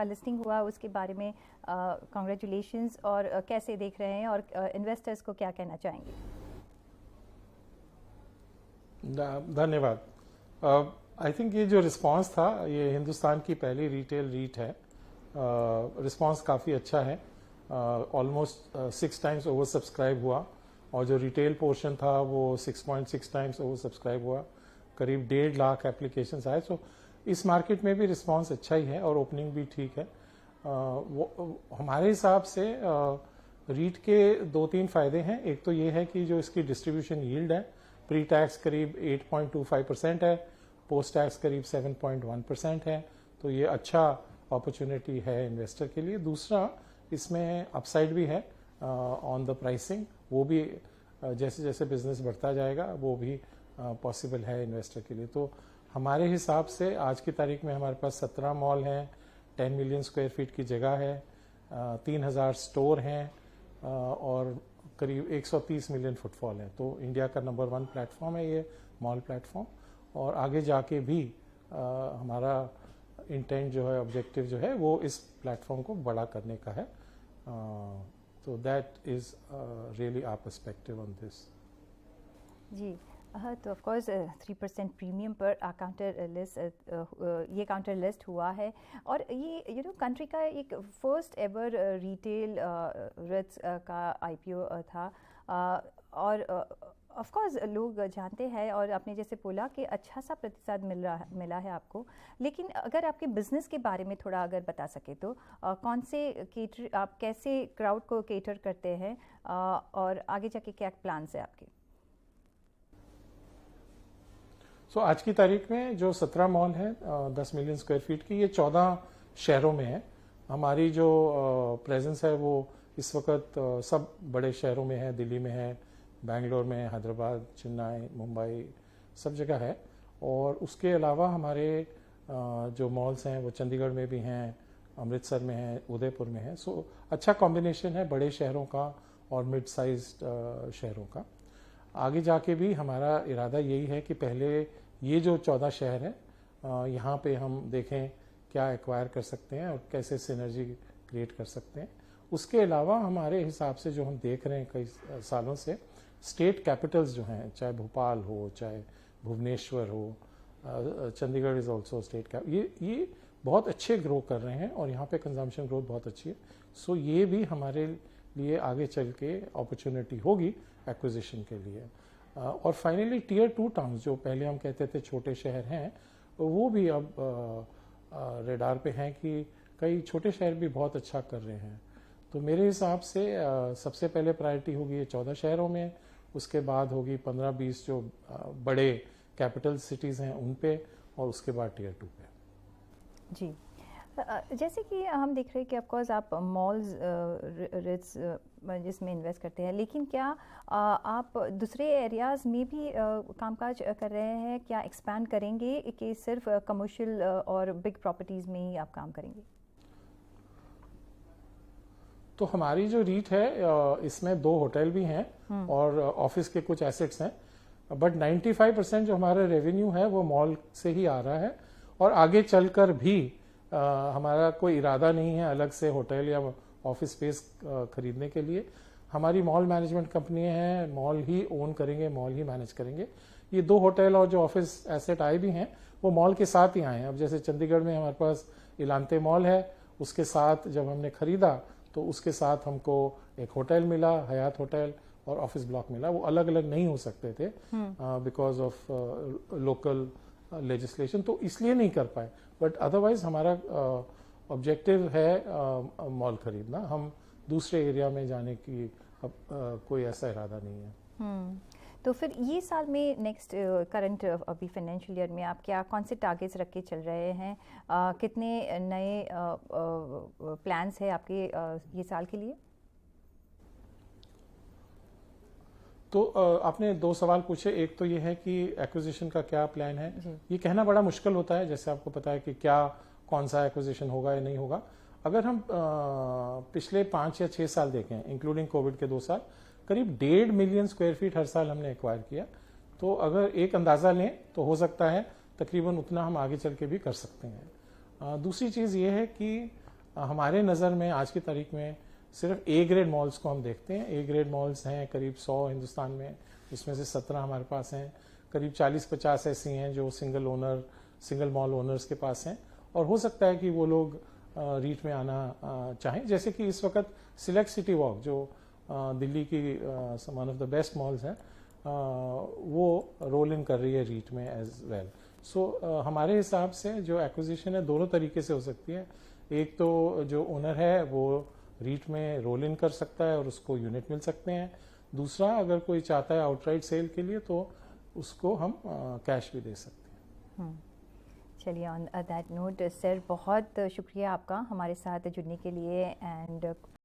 आपका लिस्टिंग हुआ उसके बारे में कॉन्ग्रेचुलेशंस, और कैसे देख रहे हैं और इन्वेस्टर्स को क्या कहना चाहेंगे? धन्यवाद। आई थिंक ये जो रिस्पांस था, ये हिंदुस्तान की पहली रिटेल रीट है। रिस्पांस काफ़ी अच्छा है, ऑलमोस्ट 6 टाइम्स ओवर सब्सक्राइब हुआ, और जो रिटेल पोर्शन था वो 6.6 टाइम्स ओवर सब्सक्राइब हुआ, करीब 1.5 लाख एप्लीकेशंस आए। सो इस मार्केट में भी रिस्पांस अच्छा ही है और ओपनिंग भी ठीक है। हमारे हिसाब से रीट के 2-3 फायदे हैं। एक तो ये है कि जो इसकी डिस्ट्रीब्यूशन यील्ड है, प्री टैक्स करीब 8.25% है, पोस्ट टैक्स करीब 7.1% है, तो ये अच्छा अपॉर्चुनिटी है इन्वेस्टर के लिए। दूसरा, इसमें अपसाइड भी है ऑन द प्राइसिंग, वो भी जैसे जैसे बिजनेस बढ़ता जाएगा वो भी पॉसिबल है इन्वेस्टर के लिए। तो हमारे हिसाब से आज की तारीख में हमारे पास 17 मॉल हैं, 10 मिलियन स्क्वायर फीट की जगह है, 3000 स्टोर हैं, और करीब 130 मिलियन फुटफॉल है। तो इंडिया का नंबर 1 प्लेटफॉर्म है ये मॉल प्लेटफॉर्म, और आगे जाके भी हमारा इंटेंट जो है, ऑब्जेक्टिव जो है, वो इस प्लेटफॉर्म को बड़ा करने का है। तो that is really our perspective on this. जी, तो ऑफ कोर्स 3% प्रीमियम पर काउंटर लिस्ट, ये काउंटर लिस्ट हुआ है, और ये कंट्री का एक फर्स्ट एवर रिटेल रिट्स का आईपीओ था, और ऑफ कोर्स लोग जानते हैं, और आपने जैसे बोला कि अच्छा सा प्रतिसाद मिला है आपको। लेकिन अगर आपके बिजनेस के बारे में थोड़ा अगर बता सके तो कौन से आप कैसे क्राउड को केटर करते हैं, और आगे जाके क्या प्लान्स है आपके? सो आज की तारीख में जो 17 मॉल है 10 मिलियन स्क्वायर फीट की, ये 14 शहरों में है। हमारी जो प्रेजेंस है वो इस वक्त सब बड़े शहरों में है, दिल्ली में है, बेंगलोर में, हैदराबाद, चेन्नई, मुंबई, सब जगह है। और उसके अलावा हमारे जो मॉल्स हैं वो चंडीगढ़ में भी हैं, अमृतसर में है, उदयपुर में है। सो अच्छा कॉम्बिनेशन है बड़े शहरों का और मिड साइज्ड शहरों का। आगे जाके भी हमारा इरादा यही है कि पहले ये जो 14 शहर है यहाँ पे हम देखें क्या एक्वायर कर सकते हैं और कैसे सिनर्जी क्रिएट कर सकते हैं। उसके अलावा हमारे हिसाब से जो हम देख रहे हैं कई सालों से, स्टेट कैपिटल्स जो हैं, चाहे भोपाल हो, चाहे भुवनेश्वर हो, Chandigarh is also state cap, ये बहुत अच्छे ग्रो कर रहे हैं और यहाँ पे कंजम्पशन ग्रोथ बहुत अच्छी है। सो ये भी हमारे लिए आगे चल के अपॉर्चुनिटी होगी एक्विजिशन के लिए। और फाइनली टियर 2 टाउन्स, जो पहले हम कहते थे छोटे शहर हैं, वो भी अब रेडार पे हैं कि कई छोटे शहर भी बहुत अच्छा कर रहे हैं। तो मेरे हिसाब से सबसे पहले प्रायोरिटी होगी ये 14 शहरों में, उसके बाद होगी 15-20 जो बड़े कैपिटल सिटीज़ हैं उन पे, और उसके बाद टियर 2 पे। जी, जैसे कि हम देख रहे हैं कि ऑफकोर्स आप मॉल्स रिट्स जिसमें इन्वेस्ट करते हैं, लेकिन क्या आप दूसरे एरियाज़ में भी कामकाज कर रहे हैं? क्या एक्सपैंड करेंगे कि सिर्फ कमर्शियल और बिग प्रॉपर्टीज़ में ही आप काम करेंगे? तो हमारी जो रीट है इसमें 2 होटल भी हैं और ऑफिस के कुछ एसेट्स हैं, बट 95% जो हमारा रेवेन्यू है वो मॉल से ही आ रहा है। और आगे चलकर भी हमारा कोई इरादा नहीं है अलग से होटल या ऑफिस स्पेस खरीदने के लिए। हमारी मॉल मैनेजमेंट कंपनी है, मॉल ही ओन करेंगे, मॉल ही मैनेज करेंगे। ये 2 होटल और जो ऑफिस एसेट आए भी हैं वो मॉल के साथ ही आए हैं। अब जैसे चंडीगढ़ में हमारे पास इलांते मॉल है, उसके साथ जब हमने खरीदा तो उसके साथ हमको एक होटल मिला, हयात होटल, और ऑफिस ब्लॉक मिला। वो अलग अलग नहीं हो सकते थे बिकॉज ऑफ लोकल लेजिस्लेशन, तो इसलिए नहीं कर पाए। बट अदरवाइज हमारा ऑब्जेक्टिव है मॉल खरीदना। हम दूसरे एरिया में जाने की कोई ऐसा इरादा नहीं है। तो फिर ये साल में नेक्स्ट करंट अभी फाइनेंशियल ईयर में आप क्या कौन से टारगेट्स रख के चल रहे हैं? कितने नए प्लान्स है आपके ये साल के लिए? तो आपने 2 सवाल पूछे। एक तो ये है कि एक्विजिशन का क्या प्लान है। ये कहना बड़ा मुश्किल होता है, जैसे आपको पता है कि क्या कौन सा एक्विजिशन होगा या नहीं होगा। अगर हम पिछले 5 या 6 साल देखें, इंक्लूडिंग कोविड के 2 साल, करीब 1.5 मिलियन स्क्वायर फीट हर साल हमने एक्वायर किया। तो अगर एक अंदाजा लें तो हो सकता है तकरीबन उतना हम आगे चल के भी कर सकते हैं। दूसरी चीज ये है कि हमारे नज़र में आज की तारीख में सिर्फ ए ग्रेड मॉल्स को हम देखते हैं। ए ग्रेड मॉल्स हैं करीब 100 हिंदुस्तान में, उसमें से 17 हमारे पास हैं। करीब 40-50 ऐसी हैं जो सिंगल मॉल ओनर्स के पास हैं, और हो सकता है कि वो लोग रीट में आना चाहें। जैसे कि इस वक्त सिलेक्ट सिटी वॉक जो दिल्ली की one of the best malls है, वो रोल इन कर रही है रीट में एज वेल। सो हमारे हिसाब से जो एक्विजिशन है दोनों तरीके से हो सकती है। एक तो जो ओनर है वो रीट में रोल इन कर सकता है और उसको यूनिट मिल सकते हैं। दूसरा, अगर कोई चाहता है आउटराइट सेल के लिए तो उसको हम कैश भी दे सकते हैं। चलिए, ऑन दैट नोट सर, बहुत शुक्रिया आपका हमारे साथ जुड़ने के लिए एंड